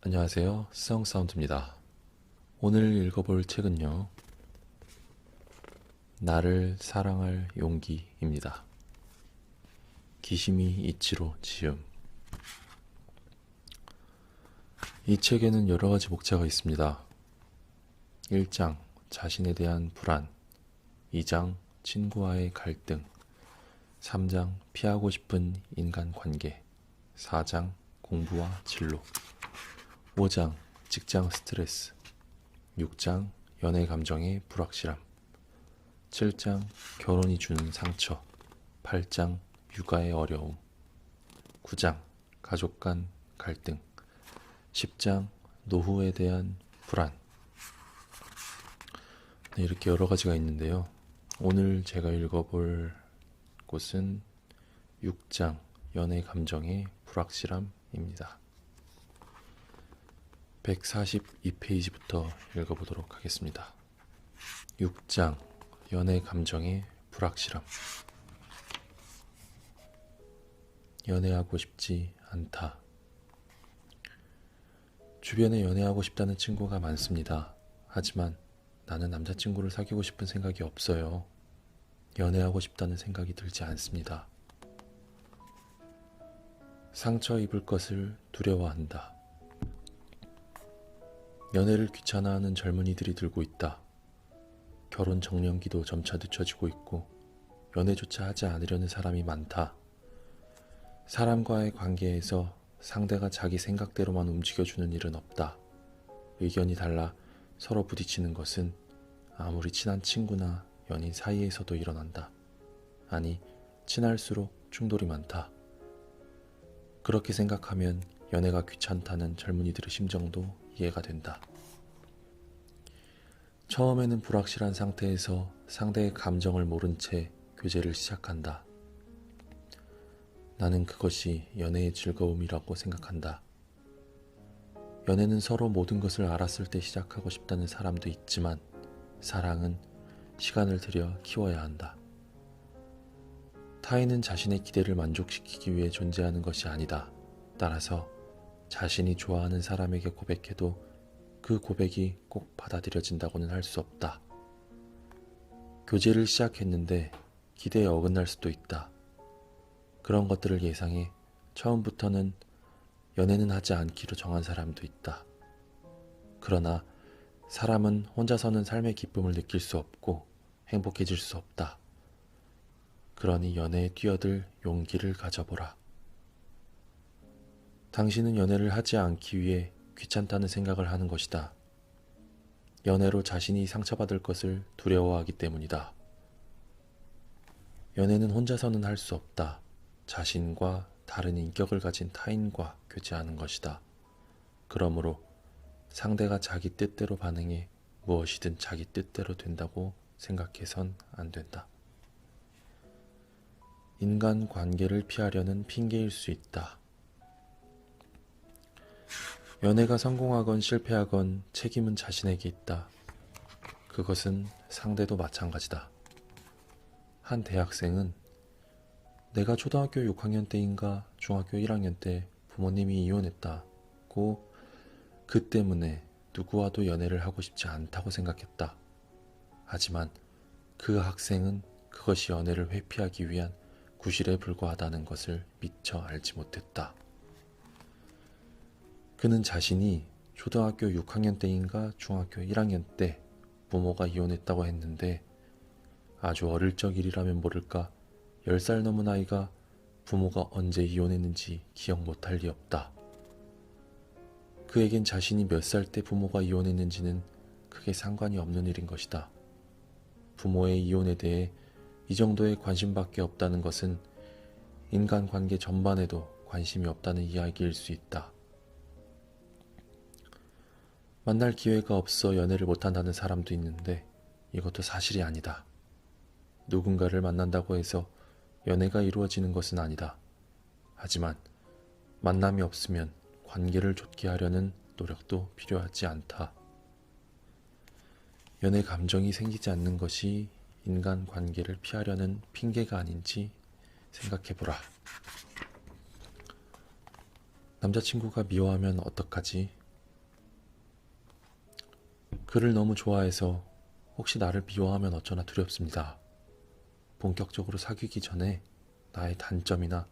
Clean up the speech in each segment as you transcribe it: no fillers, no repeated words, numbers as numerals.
안녕하세요. 스성사운드입니다. 오늘 읽어볼 책은요, 나를 사랑할 용기입니다. 기시미 이치로 지음. 이 책에는 여러 가지 목차가 있습니다. 1장, 자신에 대한 불안. 2장, 친구와의 갈등. 3장, 피하고 싶은 인간관계. 4장, 공부와 진로. 5장, 직장 스트레스. 6장, 연애 감정의 불확실함. 7장, 결혼이 주는 상처. 8장, 육아의 어려움. 9장, 가족 간 갈등. 10장, 노후에 대한 불안. 네, 이렇게 여러 가지가 있는데요. 오늘 제가 읽어볼 곳은 6장, 연애 감정의 불확실함입니다. 142페이지부터 읽어보도록 하겠습니다. 6장, 연애 감정의 불확실함. 연애하고 싶지 않다. 주변에 연애하고 싶다는 친구가 많습니다. 하지만 나는 남자친구를 사귀고 싶은 생각이 없어요. 연애하고 싶다는 생각이 들지 않습니다. 상처 입을 것을 두려워한다. 연애를 귀찮아하는 젊은이들이 늘고 있다. 결혼 정년기도 점차 늦춰지고 있고 연애조차 하지 않으려는 사람이 많다. 사람과의 관계에서 상대가 자기 생각대로만 움직여주는 일은 없다. 의견이 달라 서로 부딪히는 것은 아무리 친한 친구나 연인 사이에서도 일어난다. 아니, 친할수록 충돌이 많다. 그렇게 생각하면 연애가 귀찮다는 젊은이들의 심정도 이해가 된다. 처음에는 불확실한 상태에서 상대의 감정을 모른 채 교제를 시작한다. 나는 그것이 연애의 즐거움이라고 생각한다. 연애는 서로 모든 것을 알았을 때 시작하고 싶다는 사람도 있지만 사랑은 시간을 들여 키워야 한다. 타인은 자신의 기대를 만족시키기 위해 존재하는 것이 아니다. 따라서 자신이 좋아하는 사람에게 고백해도 그 고백이 꼭 받아들여진다고는 할 수 없다. 교제를 시작했는데 기대에 어긋날 수도 있다. 그런 것들을 예상해 처음부터는 연애는 하지 않기로 정한 사람도 있다. 그러나 사람은 혼자서는 삶의 기쁨을 느낄 수 없고 행복해질 수 없다. 그러니 연애에 뛰어들 용기를 가져보라. 당신은 연애를 하지 않기 위해 귀찮다는 생각을 하는 것이다. 연애로 자신이 상처받을 것을 두려워하기 때문이다. 연애는 혼자서는 할 수 없다. 자신과 다른 인격을 가진 타인과 교제하는 것이다. 그러므로 상대가 자기 뜻대로 반응해 무엇이든 자기 뜻대로 된다고 생각해선 안 된다. 인간 관계를 피하려는 핑계일 수 있다. 연애가 성공하건 실패하건 책임은 자신에게 있다. 그것은 상대도 마찬가지다. 한 대학생은 내가 초등학교 6학년 때인가 중학교 1학년 때 부모님이 이혼했다고 그 때문에 누구와도 연애를 하고 싶지 않다고 생각했다. 하지만 그 학생은 그것이 연애를 회피하기 위한 구실에 불과하다는 것을 미처 알지 못했다. 그는 자신이 초등학교 6학년 때인가 중학교 1학년 때 부모가 이혼했다고 했는데 아주 어릴 적 일이라면 모를까 10살 넘은 아이가 부모가 언제 이혼했는지 기억 못할 리 없다. 그에겐 자신이 몇 살 때 부모가 이혼했는지는 크게 상관이 없는 일인 것이다. 부모의 이혼에 대해 이 정도의 관심밖에 없다는 것은 인간관계 전반에도 관심이 없다는 이야기일 수 있다. 만날 기회가 없어 연애를 못한다는 사람도 있는데 이것도 사실이 아니다. 누군가를 만난다고 해서 연애가 이루어지는 것은 아니다. 하지만 만남이 없으면 관계를 좋게 하려는 노력도 필요하지 않다. 연애 감정이 생기지 않는 것이 인간 관계를 피하려는 핑계가 아닌지 생각해보라. 남자친구가 미워하면 어떡하지? 그를 너무 좋아해서 혹시 나를 미워하면 어쩌나 두렵습니다. 본격적으로 사귀기 전에 나의 단점이나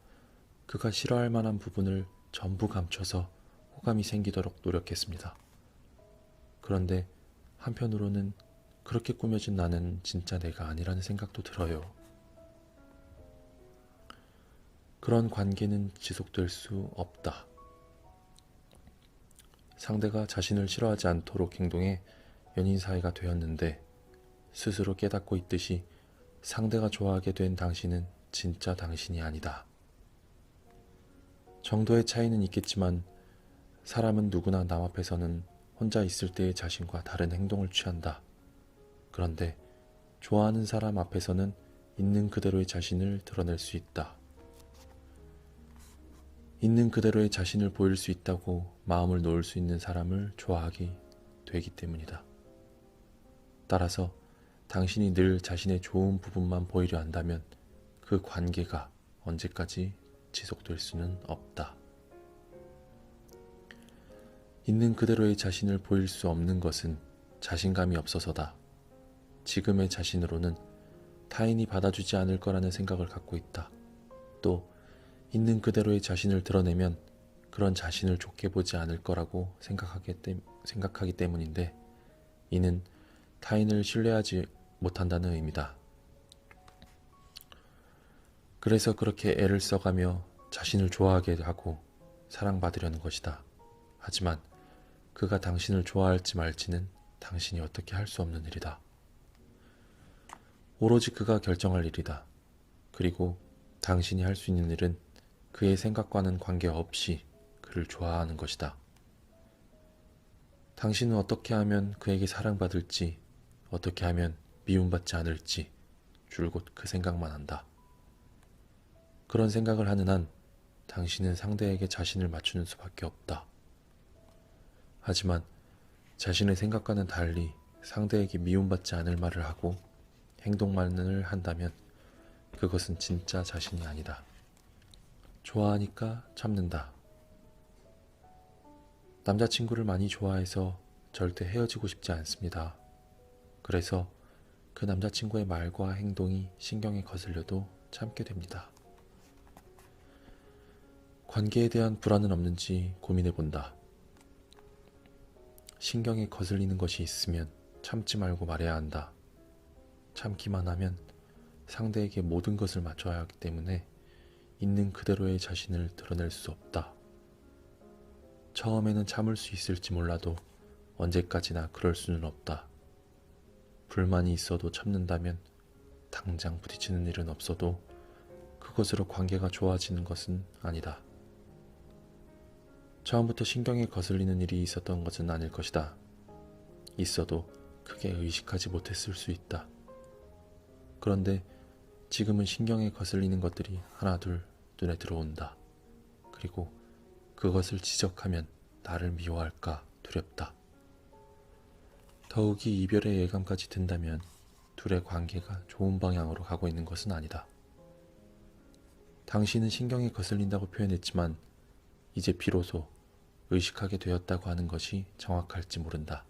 그가 싫어할 만한 부분을 전부 감춰서 호감이 생기도록 노력했습니다. 그런데 한편으로는 그렇게 꾸며진 나는 진짜 내가 아니라는 생각도 들어요. 그런 관계는 지속될 수 없다. 상대가 자신을 싫어하지 않도록 행동해 연인 사이가 되었는데 스스로 깨닫고 있듯이 상대가 좋아하게 된 당신은 진짜 당신이 아니다. 정도의 차이는 있겠지만 사람은 누구나 남 앞에서는 혼자 있을 때의 자신과 다른 행동을 취한다. 그런데 좋아하는 사람 앞에서는 있는 그대로의 자신을 드러낼 수 있다. 있는 그대로의 자신을 보일 수 있다고 마음을 놓을 수 있는 사람을 좋아하게 되기 때문이다. 따라서 당신이 늘 자신의 좋은 부분만 보이려 한다면 그 관계가 언제까지 지속될 수는 없다. 있는 그대로의 자신을 보일 수 없는 것은 자신감이 없어서다. 지금의 자신으로는 타인이 받아주지 않을 거라는 생각을 갖고 있다. 또 있는 그대로의 자신을 드러내면 그런 자신을 좋게 보지 않을 거라고 생각하기 때문인데 이는 타인을 신뢰하지 못한다는 의미다. 그래서 그렇게 애를 써가며 자신을 좋아하게 하고 사랑받으려는 것이다. 하지만 그가 당신을 좋아할지 말지는 당신이 어떻게 할 수 없는 일이다. 오로지 그가 결정할 일이다. 그리고 당신이 할 수 있는 일은 그의 생각과는 관계없이 그를 좋아하는 것이다. 당신은 어떻게 하면 그에게 사랑받을지, 어떻게 하면 미움받지 않을지 줄곧 그 생각만 한다. 그런 생각을 하는 한 당신은 상대에게 자신을 맞추는 수밖에 없다. 하지만 자신의 생각과는 달리 상대에게 미움받지 않을 말을 하고 행동만을 한다면 그것은 진짜 자신이 아니다. 좋아하니까 참는다. 남자친구를 많이 좋아해서 절대 헤어지고 싶지 않습니다. 그래서 그 남자친구의 말과 행동이 신경에 거슬려도 참게 됩니다. 관계에 대한 불안은 없는지 고민해본다. 신경에 거슬리는 것이 있으면 참지 말고 말해야 한다. 참기만 하면 상대에게 모든 것을 맞춰야 하기 때문에 있는 그대로의 자신을 드러낼 수 없다. 처음에는 참을 수 있을지 몰라도 언제까지나 그럴 수는 없다. 불만이 있어도 참는다면 당장 부딪히는 일은 없어도 그것으로 관계가 좋아지는 것은 아니다. 처음부터 신경에 거슬리는 일이 있었던 것은 아닐 것이다. 있어도 크게 의식하지 못했을 수 있다. 그런데 지금은 신경에 거슬리는 것들이 하나둘 눈에 들어온다. 그리고 그것을 지적하면 나를 미워할까 두렵다. 더욱이 이별의 예감까지 든다면 둘의 관계가 좋은 방향으로 가고 있는 것은 아니다. 당신은 신경에 거슬린다고 표현했지만 이제 비로소 의식하게 되었다고 하는 것이 정확할지 모른다.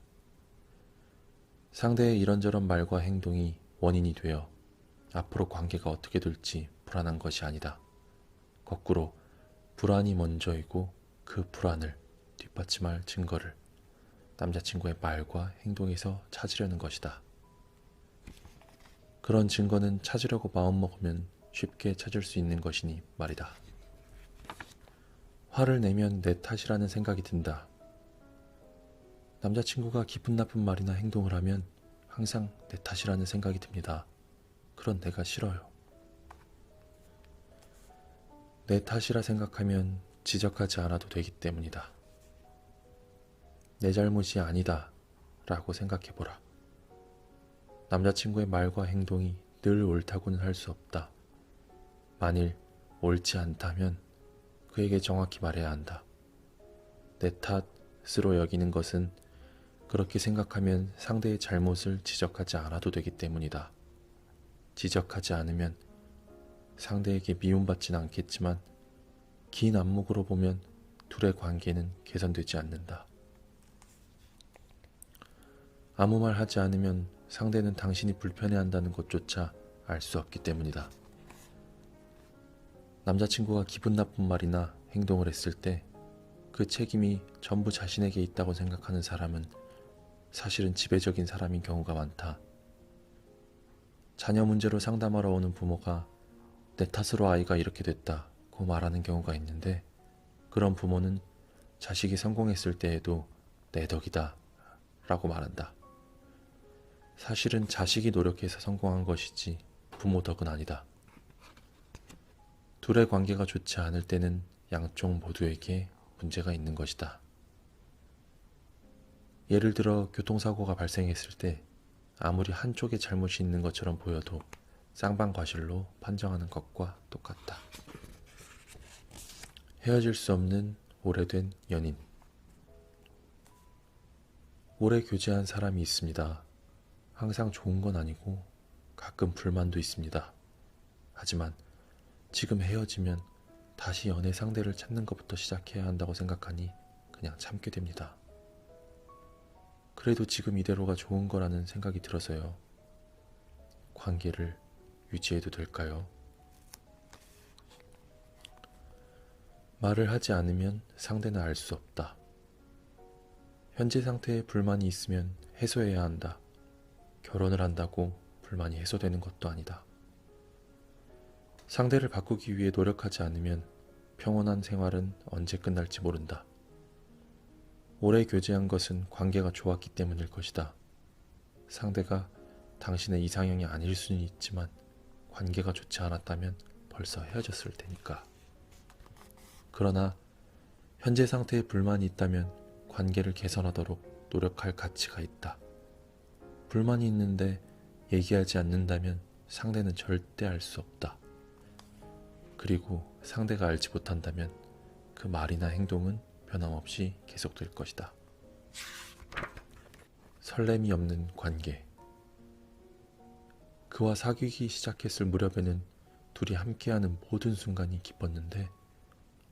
상대의 이런저런 말과 행동이 원인이 되어 앞으로 관계가 어떻게 될지 불안한 것이 아니다. 거꾸로 불안이 먼저이고 그 불안을 뒷받침할 증거를 남자친구의 말과 행동에서 찾으려는 것이다. 그런 증거는 찾으려고 마음먹으면 쉽게 찾을 수 있는 것이니 말이다. 화를 내면 내 탓이라는 생각이 든다. 남자친구가 기분 나쁜 말이나 행동을 하면 항상 내 탓이라는 생각이 듭니다. 그런 내가 싫어요. 내 탓이라 생각하면 지적하지 않아도 되기 때문이다. 내 잘못이 아니다 라고 생각해보라. 남자친구의 말과 행동이 늘 옳다고는 할 수 없다. 만일 옳지 않다면 그에게 정확히 말해야 한다. 내 탓으로 여기는 것은 그렇게 생각하면 상대의 잘못을 지적하지 않아도 되기 때문이다. 지적하지 않으면 상대에게 미움받진 않겠지만 긴 안목으로 보면 둘의 관계는 개선되지 않는다. 아무 말 하지 않으면 상대는 당신이 불편해한다는 것조차 알 수 없기 때문이다. 남자친구가 기분 나쁜 말이나 행동을 했을 때 그 책임이 전부 자신에게 있다고 생각하는 사람은 사실은 지배적인 사람인 경우가 많다. 자녀 문제로 상담하러 오는 부모가 내 탓으로 아이가 이렇게 됐다고 말하는 경우가 있는데, 그런 부모는 자식이 성공했을 때에도 내 덕이다 라고 말한다. 사실은 자식이 노력해서 성공한 것이지 부모 덕은 아니다. 둘의 관계가 좋지 않을 때는 양쪽 모두에게 문제가 있는 것이다. 예를 들어 교통사고가 발생했을 때 아무리 한쪽에 잘못이 있는 것처럼 보여도 쌍방과실로 판정하는 것과 똑같다. 헤어질 수 없는 오래된 연인. 오래 교제한 사람이 있습니다. 항상 좋은 건 아니고 가끔 불만도 있습니다. 하지만 지금 헤어지면 다시 연애 상대를 찾는 것부터 시작해야 한다고 생각하니 그냥 참게 됩니다. 그래도 지금 이대로가 좋은 거라는 생각이 들어서요. 관계를 유지해도 될까요? 말을 하지 않으면 상대는 알 수 없다. 현재 상태에 불만이 있으면 해소해야 한다. 결혼을 한다고 불만이 해소되는 것도 아니다. 상대를 바꾸기 위해 노력하지 않으면 평온한 생활은 언제 끝날지 모른다. 오래 교제한 것은 관계가 좋았기 때문일 것이다. 상대가 당신의 이상형이 아닐 수는 있지만 관계가 좋지 않았다면 벌써 헤어졌을 테니까. 그러나 현재 상태에 불만이 있다면 관계를 개선하도록 노력할 가치가 있다. 불만이 있는데 얘기하지 않는다면 상대는 절대 알 수 없다. 그리고 상대가 알지 못한다면 그 말이나 행동은 변함없이 계속될 것이다. 설렘이 없는 관계. 그와 사귀기 시작했을 무렵에는 둘이 함께하는 모든 순간이 기뻤는데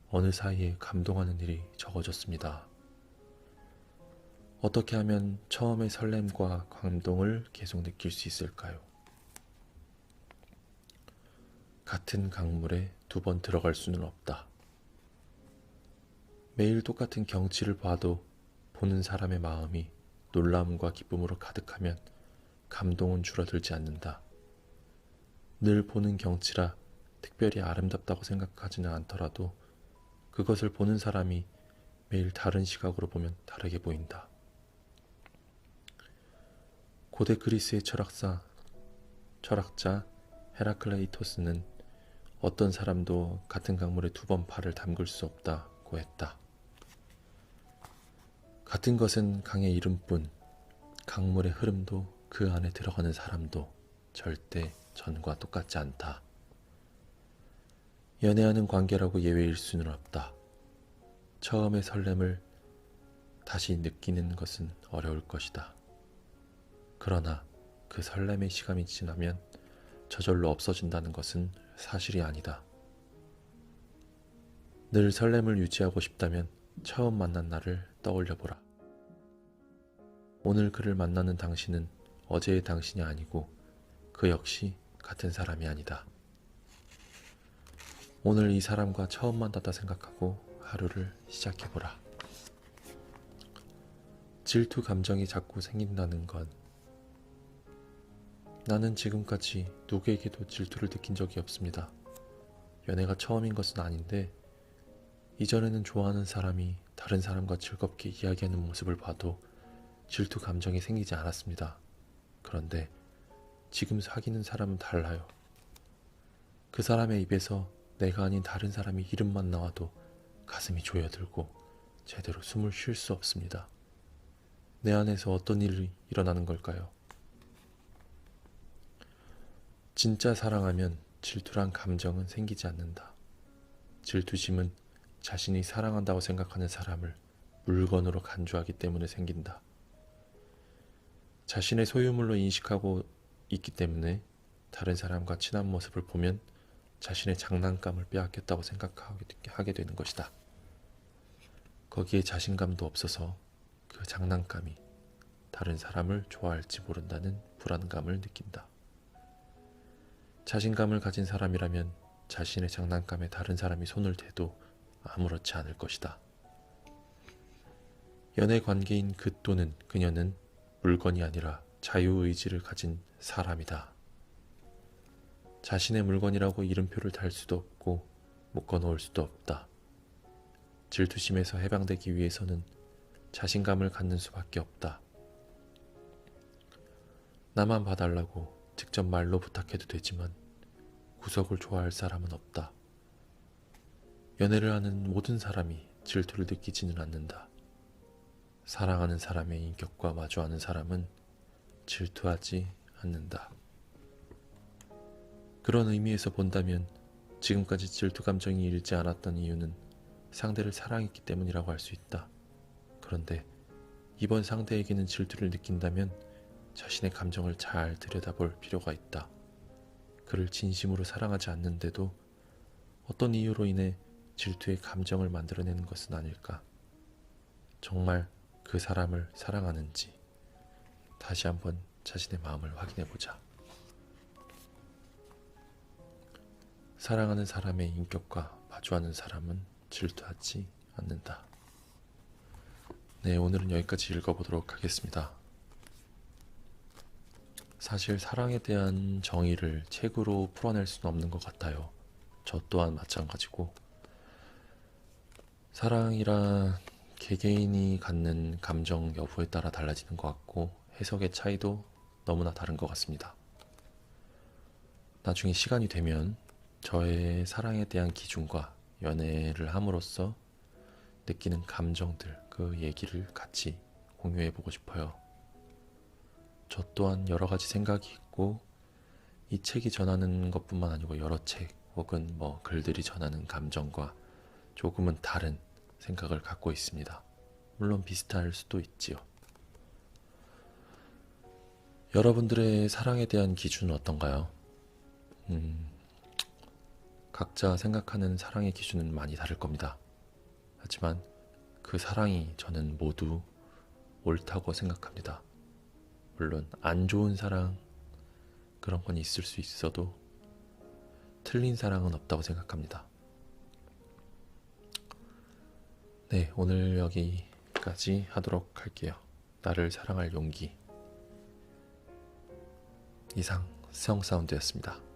어느 사이에 감동하는 일이 적어졌습니다. 어떻게 하면 처음의 설렘과 감동을 계속 느낄 수 있을까요? 같은 강물에 2번 들어갈 수는 없다. 매일 똑같은 경치를 봐도 보는 사람의 마음이 놀라움과 기쁨으로 가득하면 감동은 줄어들지 않는다. 늘 보는 경치라 특별히 아름답다고 생각하지는 않더라도 그것을 보는 사람이 매일 다른 시각으로 보면 다르게 보인다. 고대 그리스의 철학자 헤라클레이토스는 어떤 사람도 같은 강물에 2번 발을 담글 수 없다고 했다. 같은 것은 강의 이름뿐 강물의 흐름도 그 안에 들어가는 사람도 절대 전과 똑같지 않다. 연애하는 관계라고 예외일 수는 없다. 처음의 설렘을 다시 느끼는 것은 어려울 것이다. 그러나 그 설렘의 시간이 지나면 저절로 없어진다는 것은 사실이 아니다. 늘 설렘을 유지하고 싶다면 처음 만난 날을 떠올려보라. 오늘 그를 만나는 당신은 어제의 당신이 아니고 그 역시 같은 사람이 아니다. 오늘 이 사람과 처음 만났다 생각하고 하루를 시작해보라. 질투 감정이 자꾸 생긴다는 건 나는 지금까지 누구에게도 질투를 느낀 적이 없습니다. 연애가 처음인 것은 아닌데 이전에는 좋아하는 사람이 다른 사람과 즐겁게 이야기하는 모습을 봐도 질투 감정이 생기지 않았습니다. 그런데 지금 사귀는 사람은 달라요. 그 사람의 입에서 내가 아닌 다른 사람의 이름만 나와도 가슴이 조여들고 제대로 숨을 쉴 수 없습니다. 내 안에서 어떤 일이 일어나는 걸까요? 진짜 사랑하면 질투란 감정은 생기지 않는다. 질투심은 자신이 사랑한다고 생각하는 사람을 물건으로 간주하기 때문에 생긴다. 자신의 소유물로 인식하고 있기 때문에 다른 사람과 친한 모습을 보면 자신의 장난감을 빼앗겼다고 생각하게 되는 것이다. 거기에 자신감도 없어서 그 장난감이 다른 사람을 좋아할지 모른다는 불안감을 느낀다. 자신감을 가진 사람이라면 자신의 장난감에 다른 사람이 손을 대도 아무렇지 않을 것이다. 연애 관계인 그 또는 그녀는 물건이 아니라 자유의지를 가진 사람이다. 자신의 물건이라고 이름표를 달 수도 없고 묶어놓을 수도 없다. 질투심에서 해방되기 위해서는 자신감을 갖는 수밖에 없다. 나만 봐달라고 직접 말로 부탁해도 되지만 구석을 좋아할 사람은 없다. 연애를 하는 모든 사람이 질투를 느끼지는 않는다. 사랑하는 사람의 인격과 마주하는 사람은 질투하지 않는다. 그런 의미에서 본다면 지금까지 질투 감정이 일지 않았던 이유는 상대를 사랑했기 때문이라고 할 수 있다. 그런데 이번 상대에게는 질투를 느낀다면 자신의 감정을 잘 들여다볼 필요가 있다. 그를 진심으로 사랑하지 않는데도 어떤 이유로 인해 질투의 감정을 만들어내는 것은 아닐까? 정말 그 사람을 사랑하는지 다시 한번 자신의 마음을 확인해보자. 사랑하는 사람의 인격과 마주하는 사람은 질투하지 않는다. 네, 오늘은 여기까지 읽어보도록 하겠습니다. 사실 사랑에 대한 정의를 책으로 풀어낼 수는 없는 것 같아요. 저 또한 마찬가지고 사랑이란 개개인이 갖는 감정 여부에 따라 달라지는 것 같고 해석의 차이도 너무나 다른 것 같습니다. 나중에 시간이 되면 저의 사랑에 대한 기준과 연애를 함으로써 느끼는 감정들, 그 얘기를 같이 공유해보고 싶어요. 저 또한 여러 가지 생각이 있고 이 책이 전하는 것뿐만 아니고 여러 책 혹은 글들이 전하는 감정과 조금은 다른 생각을 갖고 있습니다. 물론 비슷할 수도 있지요. 여러분들의 사랑에 대한 기준은 어떤가요? 각자 생각하는 사랑의 기준은 많이 다를 겁니다. 하지만 그 사랑이 저는 모두 옳다고 생각합니다. 물론 안 좋은 사랑 그런 건 있을 수 있어도 틀린 사랑은 없다고 생각합니다. 네, 오늘 여기까지 하도록 할게요. 나를 사랑할 용기. 이상 수영사운드였습니다.